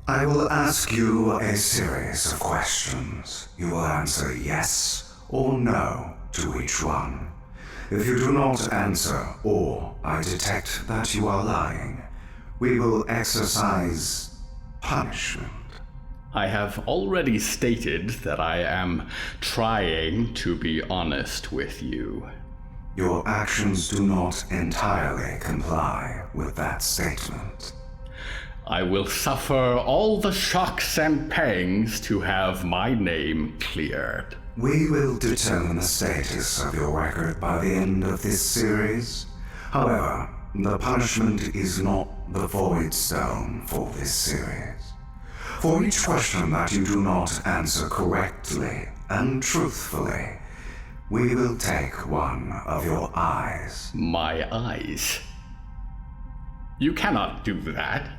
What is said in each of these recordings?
I will ask you a series of questions. You will answer yes or no to each one. If you do not answer, or I detect that you are lying, we will exercise punishment. I have already stated that I am trying to be honest with you. Your actions do not entirely comply with that statement. I will suffer all the shocks and pangs to have my name cleared. We will determine the status of your record by the end of this series. However, the punishment is not the Void Stone for this series. For each question that you do not answer correctly and truthfully, we will take one of your eyes. My eyes? You cannot do that.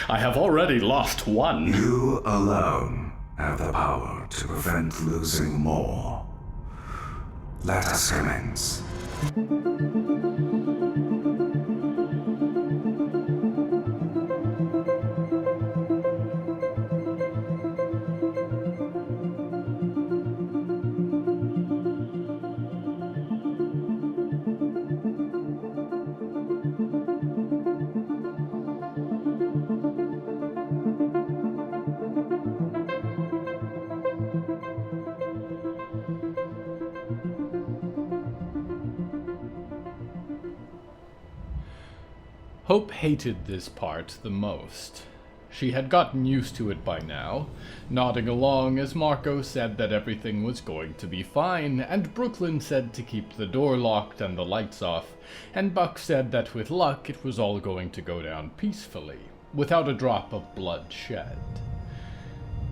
I have already lost one. You alone have the power to prevent losing more. Let us commence. Hope hated this part the most. She had gotten used to it by now, nodding along as Marco said that everything was going to be fine, and Brooklyn said to keep the door locked and the lights off, and Buck said that with luck it was all going to go down peacefully, without a drop of blood shed.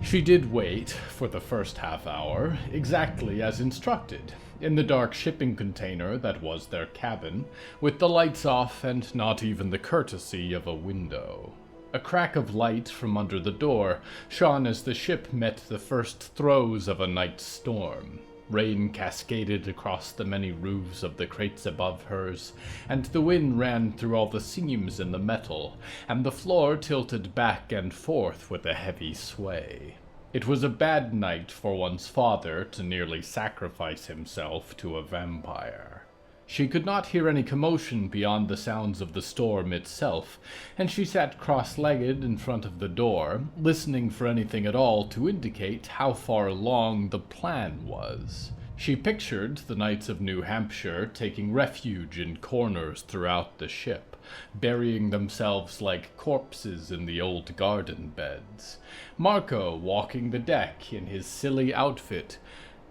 She did wait for the first half hour, exactly as instructed, in the dark shipping container that was their cabin, with the lights off and not even the courtesy of a window. A crack of light from under the door shone as the ship met the first throes of a night storm. Rain cascaded across the many roofs of the crates above hers, and the wind ran through all the seams in the metal, and the floor tilted back and forth with a heavy sway. It was a bad night for one's father to nearly sacrifice himself to a vampire. She could not hear any commotion beyond the sounds of the storm itself, and she sat cross-legged in front of the door, listening for anything at all to indicate how far along the plan was. She pictured the Knights of New Hampshire taking refuge in corners throughout the ship, burying themselves like corpses in the old garden beds. Marco walking the deck in his silly outfit,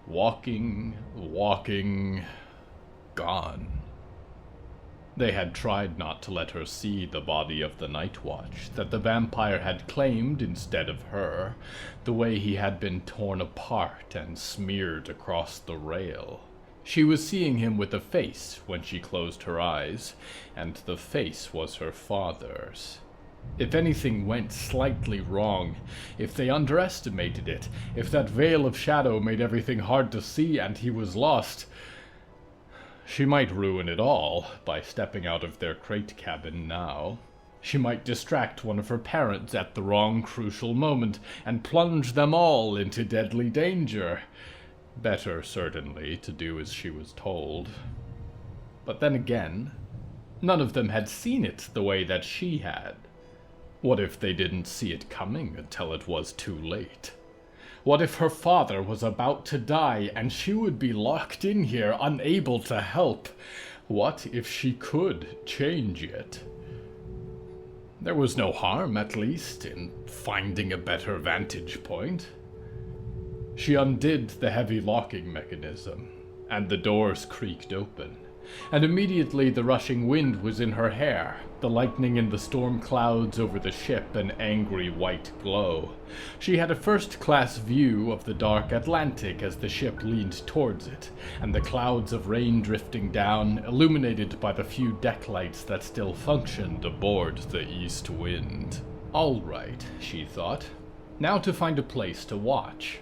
walking, gone. They had tried not to let her see the body of the Night Watch that the vampire had claimed instead of her, the way he had been torn apart and smeared across the rail. She was seeing him with a face when she closed her eyes, and the face was her father's. If anything went slightly wrong, if they underestimated it, if that veil of shadow made everything hard to see and he was lost, she might ruin it all by stepping out of their crate cabin now. She might distract one of her parents at the wrong crucial moment and plunge them all into deadly danger. Better, certainly, to do as she was told. But then again, none of them had seen it the way that she had. What if they didn't see it coming until it was too late? What if her father was about to die and she would be locked in here, unable to help? What if she could change it? There was no harm, at least, in finding a better vantage point. She undid the heavy locking mechanism, and the doors creaked open. And immediately the rushing wind was in her hair, the lightning in the storm clouds over the ship an angry white glow. She had a first-class view of the dark Atlantic as the ship leaned towards it, and the clouds of rain drifting down, illuminated by the few deck lights that still functioned aboard the east wind. All right, she thought. Now to find a place to watch.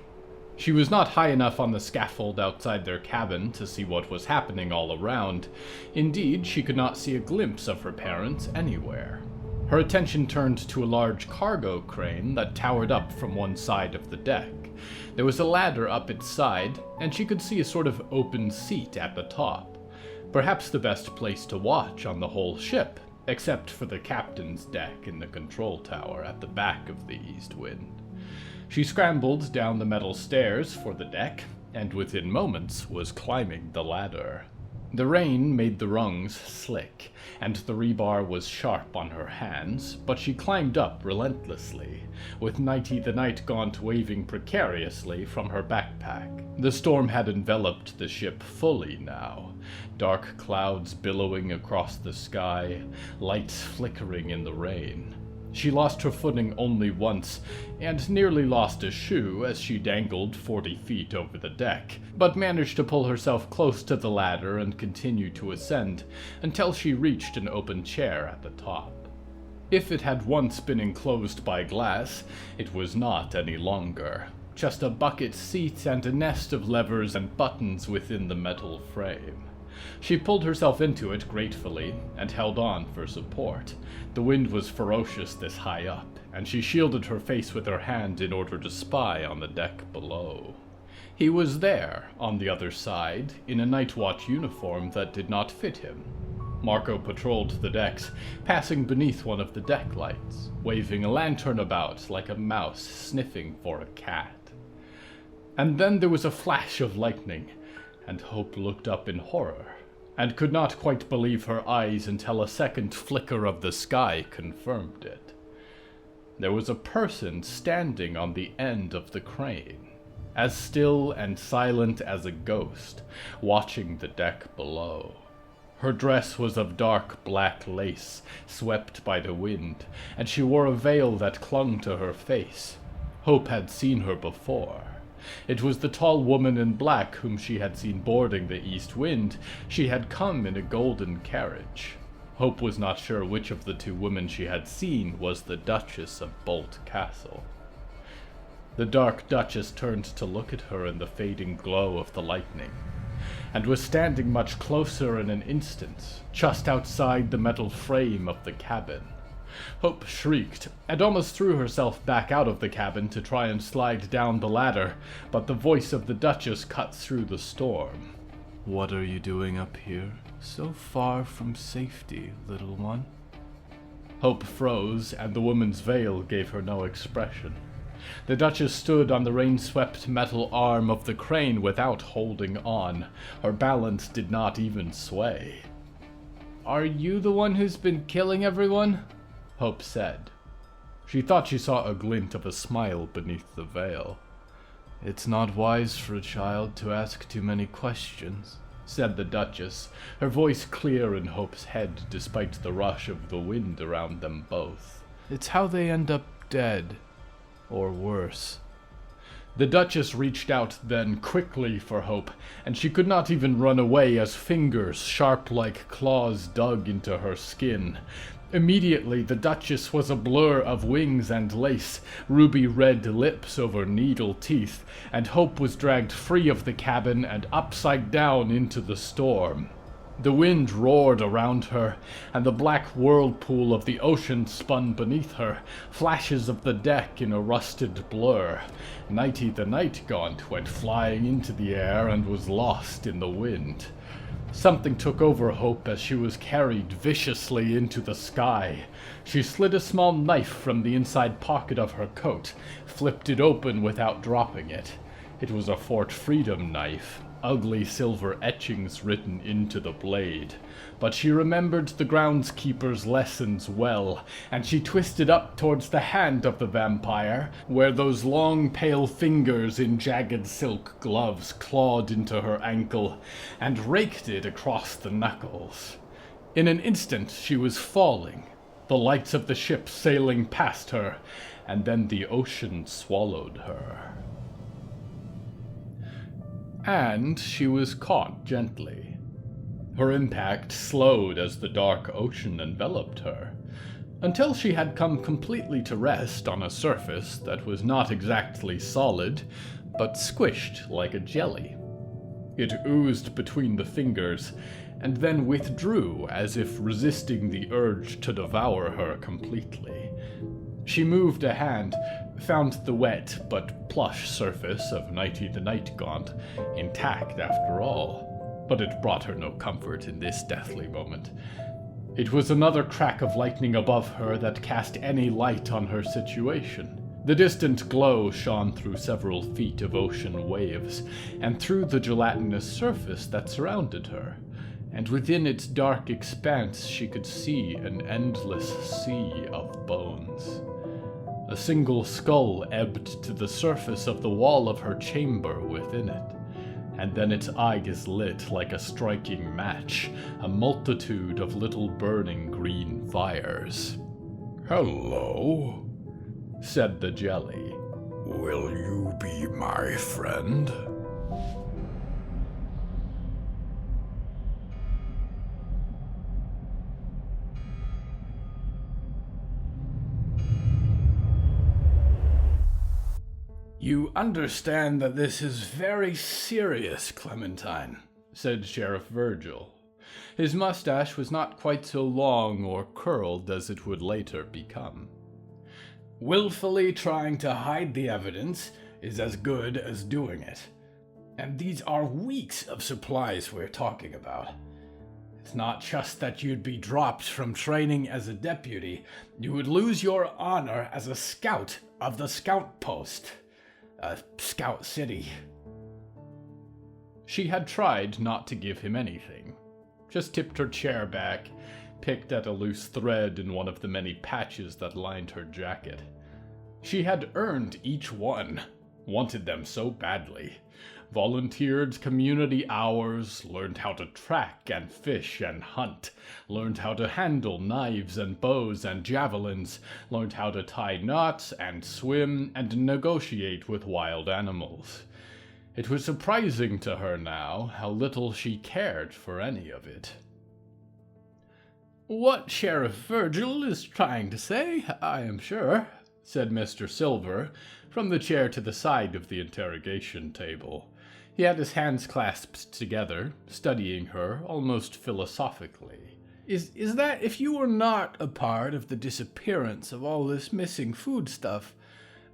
She was not high enough on the scaffold outside their cabin to see what was happening all around. Indeed, she could not see a glimpse of her parents anywhere. Her attention turned to a large cargo crane that towered up from one side of the deck. There was a ladder up its side, and she could see a sort of open seat at the top. Perhaps the best place to watch on the whole ship, except for the captain's deck in the control tower at the back of the East Wind. She scrambled down the metal stairs for the deck, and within moments was climbing the ladder. The rain made the rungs slick, and the rebar was sharp on her hands, but she climbed up relentlessly, with Nighty the Night Gaunt waving precariously from her backpack. The storm had enveloped the ship fully now, dark clouds billowing across the sky, lights flickering in the rain. She lost her footing only once, and nearly lost a shoe as she dangled 40 feet over the deck, but managed to pull herself close to the ladder and continue to ascend until she reached an open chair at the top. If it had once been enclosed by glass, it was not any longer. Just a bucket seat and a nest of levers and buttons within the metal frame. She pulled herself into it gratefully and held on for support. The wind was ferocious this high up, and she shielded her face with her hand in order to spy on the deck below. He was there, on the other side, in a night watch uniform that did not fit him. Marco patrolled the decks, passing beneath one of the deck lights, waving a lantern about like a mouse sniffing for a cat. And then there was a flash of lightning, and Hope looked up in horror, and could not quite believe her eyes until a second flicker of the sky confirmed it. There was a person standing on the end of the crane, as still and silent as a ghost, watching the deck below. Her dress was of dark black lace, swept by the wind, and she wore a veil that clung to her face. Hope had seen her before. It was the tall woman in black whom she had seen boarding the East Wind. She had come in a golden carriage. Hope was not sure which of the two women she had seen was the Duchess of Bolt Castle. The dark Duchess turned to look at her in the fading glow of the lightning, and was standing much closer in an instant, just outside the metal frame of the cabin. Hope shrieked, and almost threw herself back out of the cabin to try and slide down the ladder, but the voice of the Duchess cut through the storm. "What are you doing up here, so far from safety, little one?" Hope froze, and the woman's veil gave her no expression. The Duchess stood on the rain-swept metal arm of the crane without holding on. Her balance did not even sway. "Are you the one who's been killing everyone?" Hope said. She thought she saw a glint of a smile beneath the veil. "It's not wise for a child to ask too many questions," said the Duchess, her voice clear in Hope's head despite the rush of the wind around them both. "It's how they end up dead. Or worse." The Duchess reached out then quickly for Hope, and she could not even run away as fingers, sharp like claws, dug into her skin. Immediately, the Duchess was a blur of wings and lace, ruby-red lips over needle teeth, and Hope was dragged free of the cabin and upside down into the storm. The wind roared around her, and the black whirlpool of the ocean spun beneath her, flashes of the deck in a rusted blur. Nighty the Night Gaunt went flying into the air and was lost in the wind. Something took over Hope as she was carried viciously into the sky. She slid a small knife from the inside pocket of her coat, flipped it open without dropping it. It was a Fort Freedom knife, ugly silver etchings written into the blade. But she remembered the groundskeeper's lessons well, and she twisted up towards the hand of the vampire, where those long pale fingers in jagged silk gloves clawed into her ankle, and raked it across the knuckles. In an instant she was falling, the lights of the ship sailing past her, and then the ocean swallowed her. And she was caught gently. Her impact slowed as the dark ocean enveloped her, until she had come completely to rest on a surface that was not exactly solid, but squished like a jelly. It oozed between the fingers, and then withdrew as if resisting the urge to devour her completely. She moved a hand, found the wet but plush surface of Nighty the Night Gaunt intact after all, but it brought her no comfort in this deathly moment. It was another crack of lightning above her that cast any light on her situation. The distant glow shone through several feet of ocean waves, and through the gelatinous surface that surrounded her, and within its dark expanse she could see an endless sea of bones. A single skull ebbed to the surface of the wall of her chamber within it, and then its eyes lit like a striking match, a multitude of little burning green fires. "Hello," said the jelly. "Will you be my friend?" "You understand that this is very serious, Clementine," said Sheriff Virgil. His mustache was not quite so long or curled as it would later become. "Willfully trying to hide the evidence is as good as doing it. And these are weeks of supplies we're talking about. It's not just that you'd be dropped from training as a deputy, you would lose your honor as a scout of the scout post. Scout City." She had tried not to give him anything. Just tipped her chair back, picked at a loose thread in one of the many patches that lined her jacket. She had earned each one, wanted them so badly. Volunteered community hours, learned how to track and fish and hunt, learned how to handle knives and bows and javelins, learned how to tie knots and swim and negotiate with wild animals. It was surprising to her now how little she cared for any of it. "What Sheriff Virgil is trying to say, I am sure," said Mr. Silver, from the chair to the side of the interrogation table. He had his hands clasped together, studying her almost philosophically. Is that if you were not a part of the disappearance of all this missing foodstuff,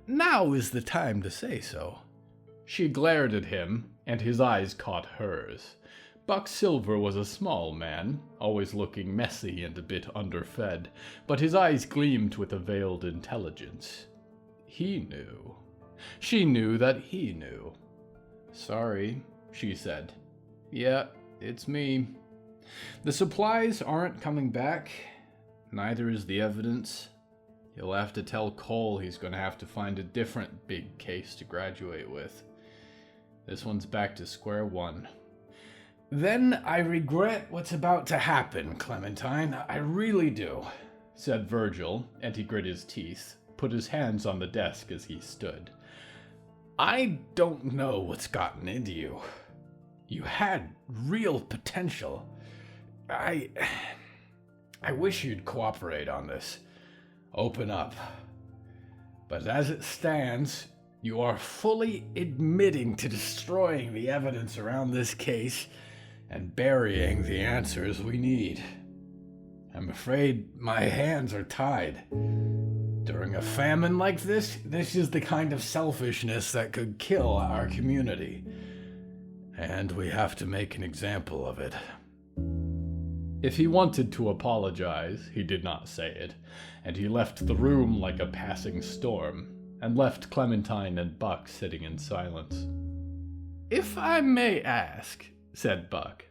now is the time to say so." She glared at him, and his eyes caught hers. Buck Silver was a small man, always looking messy and a bit underfed, but his eyes gleamed with a veiled intelligence. He knew. She knew that he knew. "Sorry," she said. "Yeah, it's me. The supplies aren't coming back. Neither is the evidence. You'll have to tell Cole he's going to have to find a different big case to graduate with. This one's back to square one." "Then I regret what's about to happen, Clementine. I really do," said Virgil, and he grit his teeth, put his hands on the desk as he stood. "I don't know what's gotten into you. You had real potential. I wish you'd cooperate on this. Open up. But as it stands, you are fully admitting to destroying the evidence around this case and burying the answers we need. I'm afraid my hands are tied. During a famine like this is the kind of selfishness that could kill our community. And we have to make an example of it." If he wanted to apologize, he did not say it, and he left the room like a passing storm, and left Clementine and Buck sitting in silence. "If I may ask," said Buck,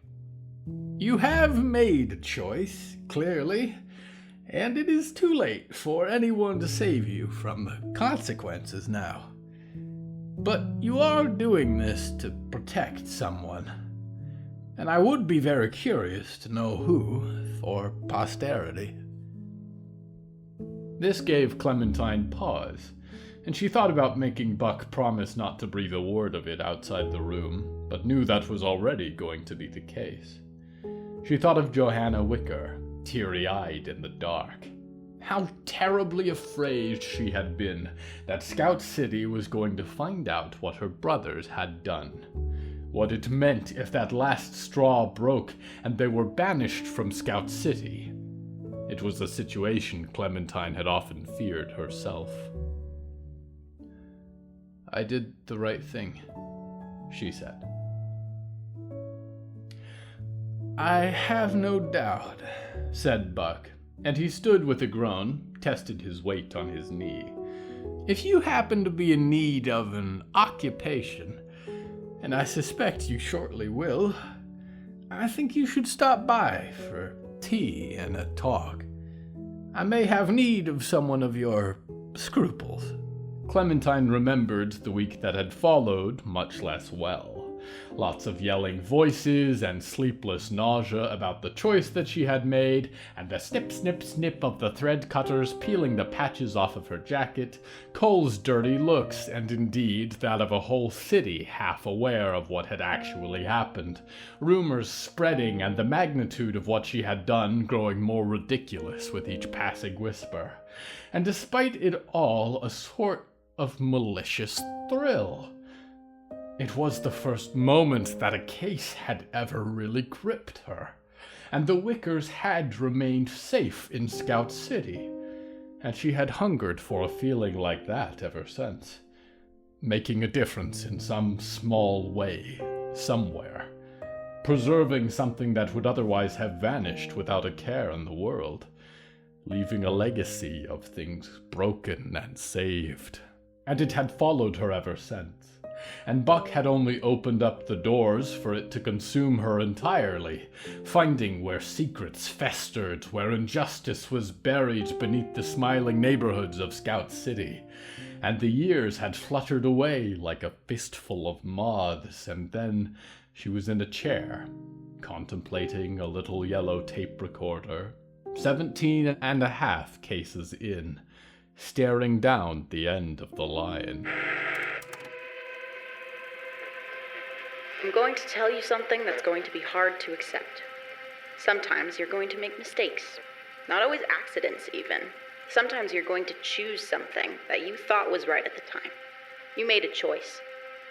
"you have made a choice, clearly, and it is too late for anyone to save you from the consequences now. But you are doing this to protect someone, and I would be very curious to know who, for posterity." This gave Clementine pause, and she thought about making Buck promise not to breathe a word of it outside the room, but knew that was already going to be the case. She thought of Johanna Wicker, teary-eyed in the dark. How terribly afraid she had been that Scout City was going to find out what her brothers had done. What it meant if that last straw broke and they were banished from Scout City. It was a situation Clementine had often feared herself. "I did the right thing," she said. "I have no doubt," said Buck, and he stood with a groan, tested his weight on his knee. "If you happen to be in need of an occupation, and I suspect you shortly will, I think you should stop by for tea and a talk. I may have need of someone of your scruples." Clementine remembered the week that had followed much less well. Lots of yelling voices and sleepless nausea about the choice that she had made, and the snip, snip, snip of the thread cutters peeling the patches off of her jacket, Cole's dirty looks, and indeed that of a whole city half aware of what had actually happened, rumors spreading and the magnitude of what she had done growing more ridiculous with each passing whisper, and despite it all a sort of malicious thrill. It was the first moment that a case had ever really gripped her, and the Wickers had remained safe in Scout City, and she had hungered for a feeling like that ever since. Making a difference in some small way, somewhere. Preserving something that would otherwise have vanished without a care in the world. Leaving a legacy of things broken and saved. And it had followed her ever since. And Buck had only opened up the doors for it to consume her entirely, finding where secrets festered, where injustice was buried beneath the smiling neighborhoods of Scout City. And the years had fluttered away like a fistful of moths, and then she was in a chair, contemplating a little yellow tape recorder, 17 and a half cases in, staring down the end of the line. "I'm going to tell you something that's going to be hard to accept. Sometimes you're going to make mistakes. Not always accidents, even. Sometimes you're going to choose something that you thought was right at the time. You made a choice.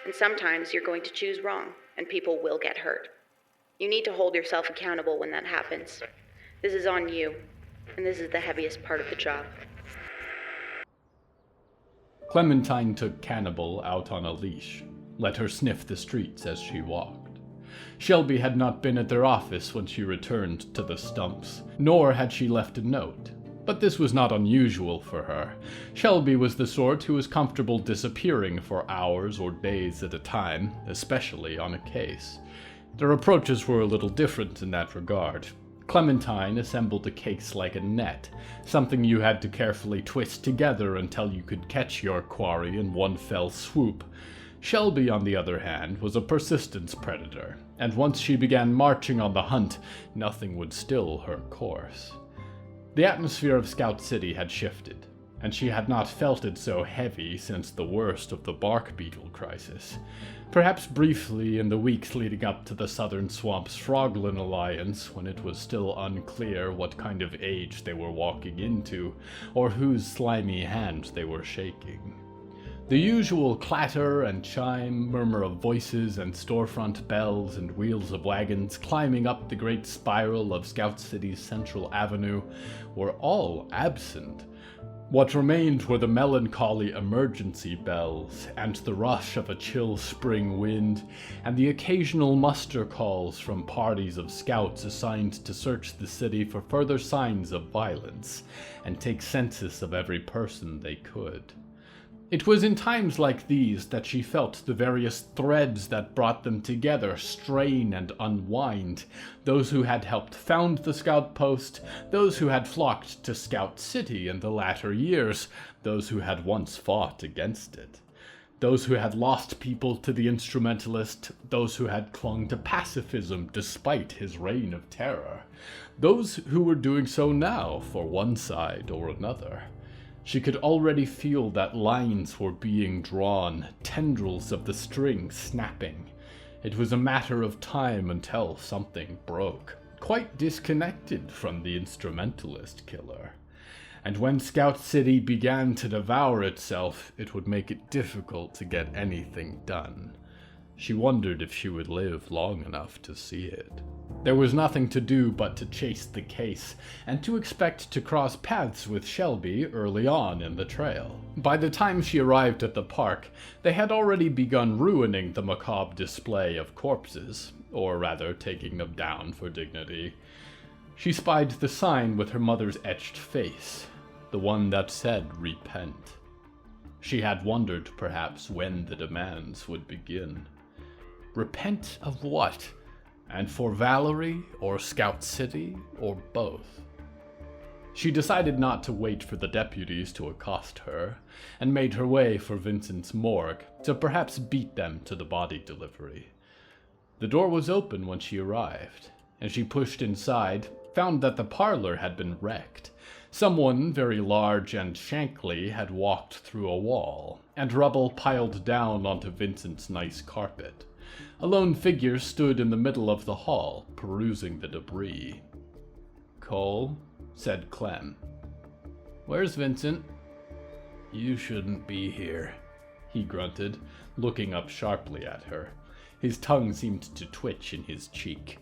And sometimes you're going to choose wrong, and people will get hurt. You need to hold yourself accountable when that happens. This is on you, and this is the heaviest part of the job." Clementine took Cannibal out on a leash, let her sniff the streets as she walked. Shelby had not been at their office when she returned to the stumps, nor had she left a note. But this was not unusual for her. Shelby was the sort who was comfortable disappearing for hours or days at a time, especially on a case. Their approaches were a little different in that regard. Clementine assembled a case like a net, something you had to carefully twist together until you could catch your quarry in one fell swoop. Shelby, on the other hand, was a persistence predator, and once she began marching on the hunt, nothing would still her course. The atmosphere of Scout City had shifted, and she had not felt it so heavy since the worst of the bark beetle crisis. Perhaps briefly in the weeks leading up to the Southern Swamps Froglin alliance, when it was still unclear what kind of age they were walking into, or whose slimy hand they were shaking. The usual clatter and chime, murmur of voices and storefront bells and wheels of wagons climbing up the great spiral of Scout City's Central Avenue were all absent. What remained were the melancholy emergency bells, and the rush of a chill spring wind, and the occasional muster calls from parties of scouts assigned to search the city for further signs of violence, and take census of every person they could. It was in times like these that she felt the various threads that brought them together strain and unwind, those who had helped found the Scout Post, those who had flocked to Scout City in the latter years, those who had once fought against it, those who had lost people to the instrumentalist, those who had clung to pacifism despite his reign of terror, those who were doing so now for one side or another. She could already feel that lines were being drawn, tendrils of the string snapping. It was a matter of time until something broke, quite disconnected from the instrumentalist killer. And when Scout City began to devour itself, it would make it difficult to get anything done. She wondered if she would live long enough to see it. There was nothing to do but to chase the case, and to expect to cross paths with Shelby early on in the trail. By the time she arrived at the park, they had already begun ruining the macabre display of corpses, or rather taking them down for dignity. She spied the sign with her mother's etched face, the one that said "Repent." She had wondered perhaps when the demands would begin. Repent of what? And for Valerie, or Scout City, or both? She decided not to wait for the deputies to accost her, and made her way for Vincent's morgue to perhaps beat them to the body delivery. The door was open when she arrived, and she pushed inside, found that the parlor had been wrecked. Someone very large and shankly had walked through a wall, and rubble piled down onto Vincent's nice carpet. A lone figure stood in the middle of the hall, perusing the debris. "Cole," said Clem. "Where's Vincent?" "You shouldn't be here," he grunted, looking up sharply at her. His tongue seemed to twitch in his cheek.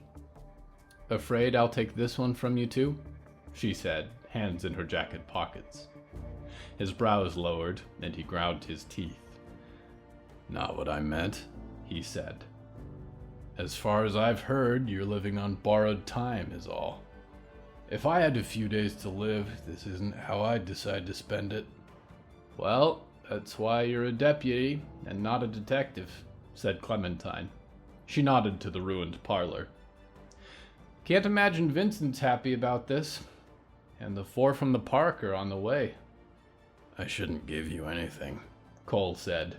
"Afraid I'll take this one from you too?" she said, hands in her jacket pockets. His brows lowered, and he ground his teeth. "Not what I meant," he said. "As far as I've heard, you're living on borrowed time is all. If I had a few days to live, this isn't how I'd decide to spend it." "Well, that's why you're a deputy and not a detective," said Clementine. She nodded to the ruined parlor. "Can't imagine Vincent's happy about this. And the 4 from the park are on the way." "I shouldn't give you anything," Cole said.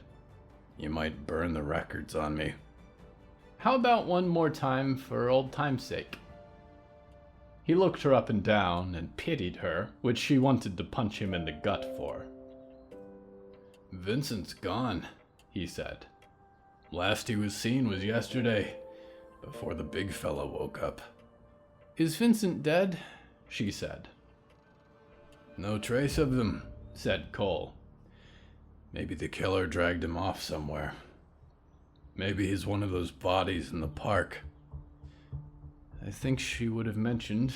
"You might burn the records on me." "How about one more time for old time's sake?" He looked her up and down and pitied her, which she wanted to punch him in the gut for. "Vincent's gone," he said. "Last he was seen was yesterday, before the big fella woke up." "Is Vincent dead?" she said. "No trace of them," said Cole. "Maybe the killer dragged him off somewhere. Maybe he's one of those bodies in the park." "I think she would have mentioned,"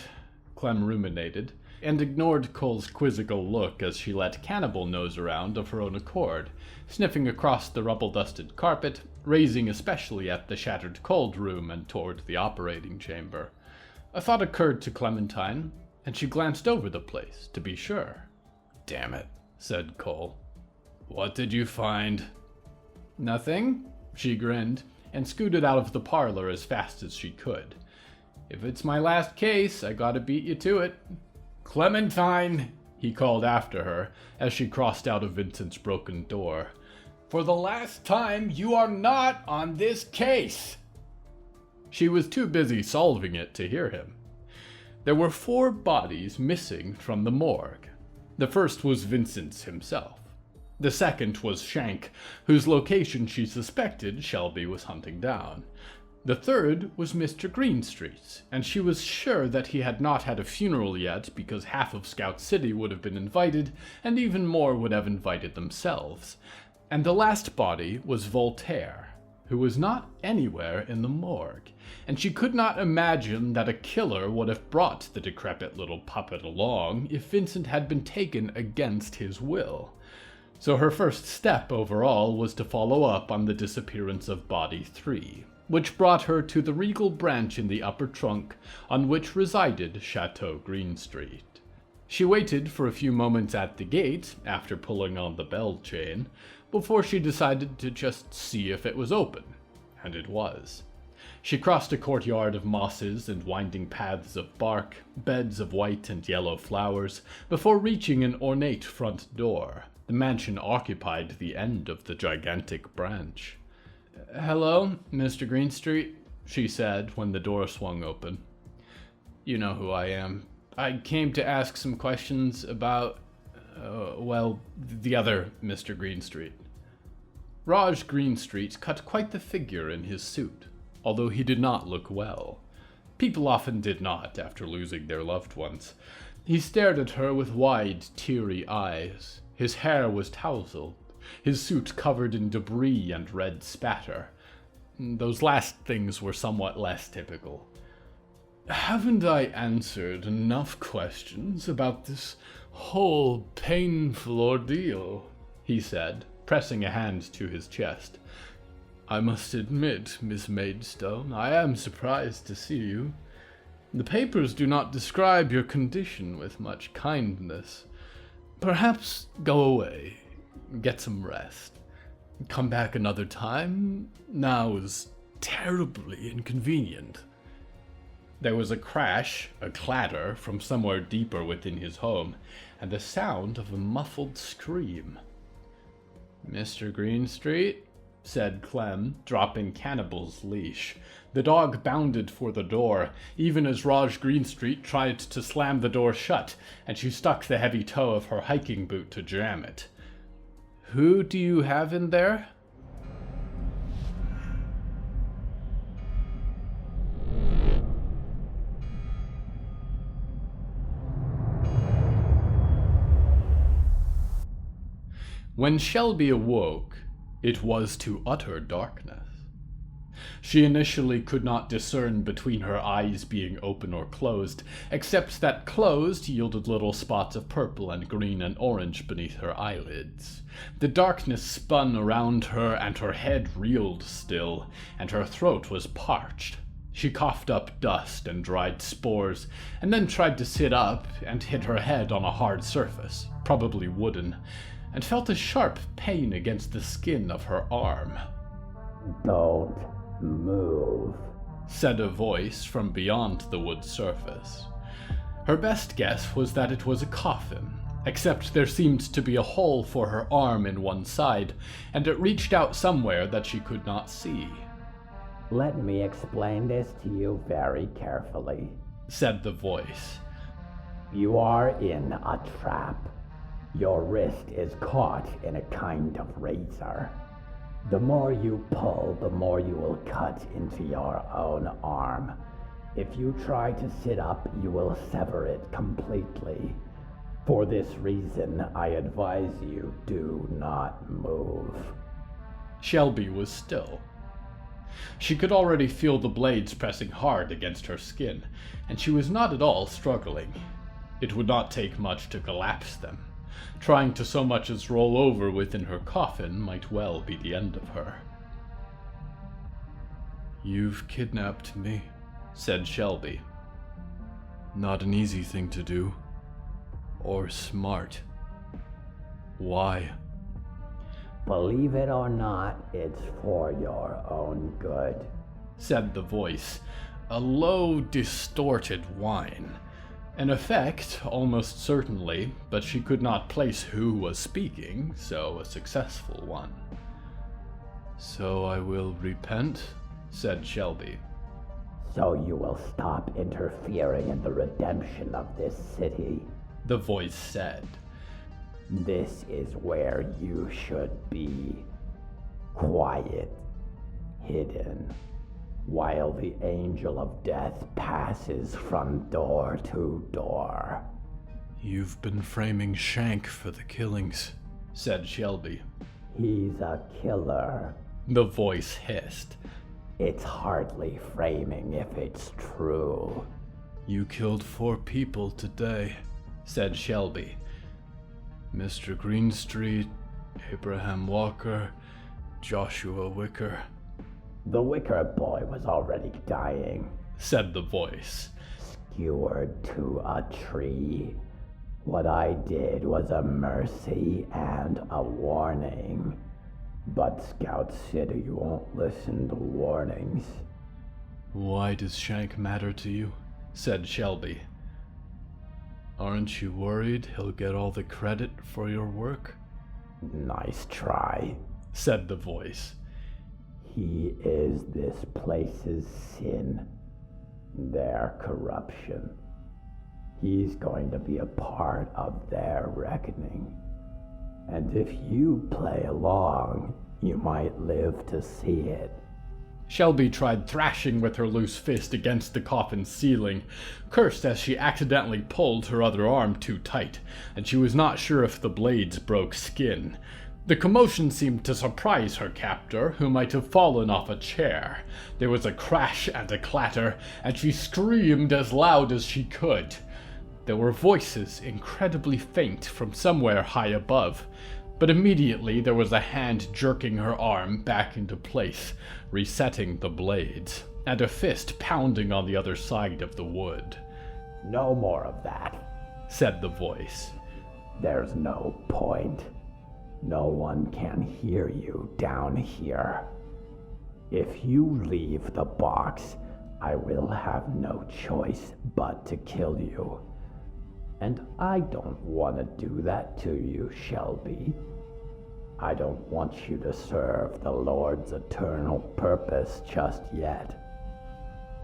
Clem ruminated, and ignored Cole's quizzical look as she let Cannibal nose around of her own accord, sniffing across the rubble-dusted carpet, raising especially at the shattered cold room and toward the operating chamber. A thought occurred to Clementine, and she glanced over the place, to be sure. "Damn it," said Cole. "What did you find?" "Nothing," she grinned, and scooted out of the parlor as fast as she could. "If it's my last case, I gotta beat you to it." "Clementine," he called after her, as she crossed out of Vincent's broken door. "For the last time, you are not on this case." She was too busy solving it to hear him. There were 4 bodies missing from the morgue. The first was Vincent's himself. The second was Shank, whose location she suspected Shelby was hunting down. The third was Mr. Greenstreet's, and she was sure that he had not had a funeral yet because half of Scout City would have been invited, and even more would have invited themselves. And the last body was Voltaire, who was not anywhere in the morgue, and she could not imagine that a killer would have brought the decrepit little puppet along if Vincent had been taken against his will. So her first step overall was to follow up on the disappearance of Body 3, which brought her to the regal branch in the upper trunk on which resided Chateau Greenstreet. She waited for a few moments at the gate, after pulling on the bell chain, before she decided to just see if it was open, and it was. She crossed a courtyard of mosses and winding paths of bark, beds of white and yellow flowers, before reaching an ornate front door. The mansion occupied the end of the gigantic branch. "Hello, Mr. Greenstreet," she said when the door swung open. "You know who I am. I came to ask some questions about, the other Mr. Greenstreet." Raj Greenstreet cut quite the figure in his suit, although he did not look well. People often did not after losing their loved ones. He stared at her with wide, teary eyes. His hair was tousled, his suit covered in debris and red spatter. Those last things were somewhat less typical. Haven't I answered enough questions about this whole painful ordeal? He said, pressing a hand to his chest. I must admit, Miss Maidstone, I am surprised to see you. The papers do not describe your condition with much kindness. Perhaps go away, get some rest. Come back another time. Now is terribly inconvenient. There was a crash, a clatter from somewhere deeper within his home, and the sound of a muffled scream. Mr. Greenstreet, said Clem, dropping Cannibal's leash. The dog bounded for the door, even as Raj Greenstreet tried to slam the door shut, and she stuck the heavy toe of her hiking boot to jam it. Who do you have in there? When Shelby awoke, it was to utter darkness. She initially could not discern between her eyes being open or closed, except that closed yielded little spots of purple and green and orange beneath her eyelids. The darkness spun around her, and her head reeled still, and her throat was parched. She coughed up dust and dried spores, and then tried to sit up and hit her head on a hard surface, probably wooden, and felt a sharp pain against the skin of her arm. Don't move, said a voice from beyond the wood surface. Her best guess was that it was a coffin, except there seemed to be a hole for her arm in one side, and it reached out somewhere that she could not see. Let me explain this to you very carefully, said the voice. You are in a trap. Your wrist is caught in a kind of razor. The more you pull, the more you will cut into your own arm. If you try to sit up, you will sever it completely. For this reason, I advise you, do not move. Shelby was still. She could already feel the blades pressing hard against her skin, and she was not at all struggling. It would not take much to collapse them. Trying to so much as roll over within her coffin might well be the end of her. You've kidnapped me, said Shelby. Not an easy thing to do. Or smart. Why? Believe it or not, it's for your own good, said the voice, a low, distorted whine. An effect, almost certainly, but she could not place who was speaking, so a successful one. So I will repent, said Shelby. So you will stop interfering in the redemption of this city, the voice said. This is where you should be. Quiet, hidden, while the angel of death passes from door to door. You've been framing Shank for the killings, said Shelby. He's a killer, the voice hissed. It's hardly framing if it's true. You killed 4 people today, said Shelby. Mr. Greenstreet, Abraham Walker, Joshua Wicker. The Wicker boy was already dying, said the voice. Skewered to a tree. What I did was a mercy and a warning. But Scout City won't listen to warnings. Why does Shank matter to you? Said Shelby. Aren't you worried he'll get all the credit for your work? Nice try, said the voice. He is this place's sin, their corruption. He's going to be a part of their reckoning. And if you play along, you might live to see it. Shelby tried thrashing with her loose fist against the coffin's ceiling, cursed as she accidentally pulled her other arm too tight, and she was not sure if the blades broke skin. The commotion seemed to surprise her captor, who might have fallen off a chair. There was a crash and a clatter, and she screamed as loud as she could. There were voices, incredibly faint, from somewhere high above, but immediately there was a hand jerking her arm back into place, resetting the blades, and a fist pounding on the other side of the wood. No more of that, said the voice. There's no point. No one can hear you down here. If you leave the box, I will have no choice but to kill you. And I don't want to do that to you, Shelby. I don't want you to serve the Lord's eternal purpose just yet.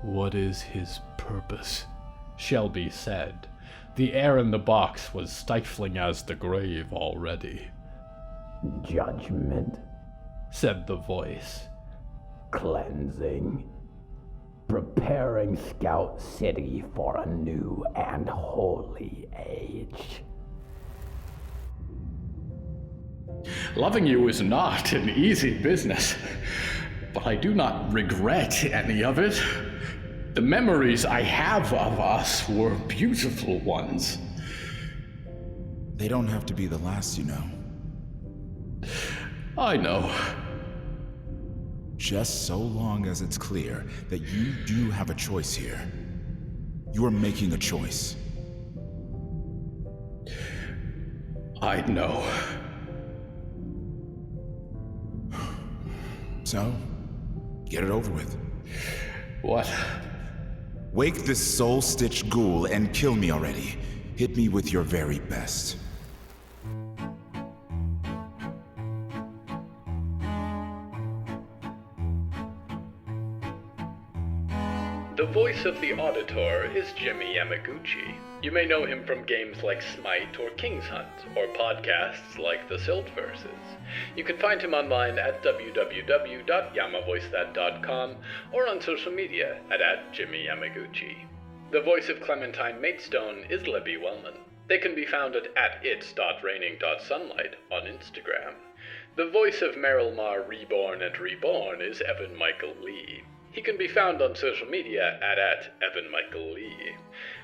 What is his purpose? Shelby said. The air in the box was stifling as the grave already. Judgment, said the voice. Cleansing. Preparing Scout City for a new and holy age. Loving you is not an easy business, but I do not regret any of it. The memories I have of us were beautiful ones. They don't have to be the last, you know. I know. Just so long as it's clear that you do have a choice here. You are making a choice. I know. So, get it over with. What? Wake this soul-stitched ghoul and kill me already. Hit me with your very best. The voice of the Auditor is Jimmy Yamaguchi. You may know him from games like Smite or King's Hunt, or podcasts like The Siltverses. You can find him online at www.yamavoicethat.com or on social media at Jimmy Yamaguchi. The voice of Clementine Maidstone is Libby Wellman. They can be found at its.raining.sunlight on Instagram. The voice of Meryl Mar Reborn and Reborn is Evan Michael Lee. He can be found on social media at Evan Michael Lee.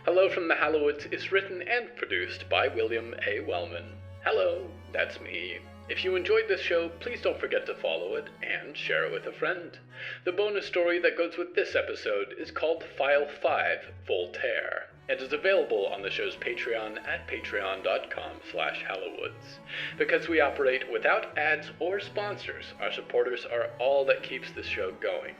Hello from the Hallowoods is written and produced by William A. Wellman. Hello, that's me. If you enjoyed this show, please don't forget to follow it and share it with a friend. The bonus story that goes with this episode is called File 5, Voltaire, and is available on the show's Patreon at patreon.com/Hallowoods. Because we operate without ads or sponsors, our supporters are all that keeps this show going.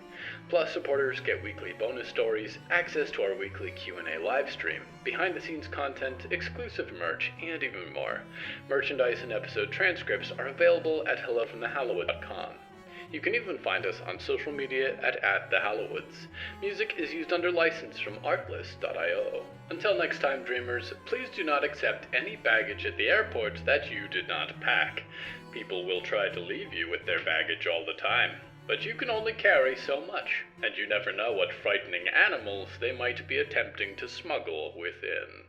Plus, supporters get weekly bonus stories, access to our weekly Q&A livestream, behind-the-scenes content, exclusive merch, and even more. Merchandise and episode transcripts are available at hellofromthehallowoods.com. You can even find us on social media at @thehallowoods. Music is used under license from artlist.io. Until next time, dreamers, please do not accept any baggage at the airport that you did not pack. People will try to leave you with their baggage all the time. But you can only carry so much, and you never know what frightening animals they might be attempting to smuggle within.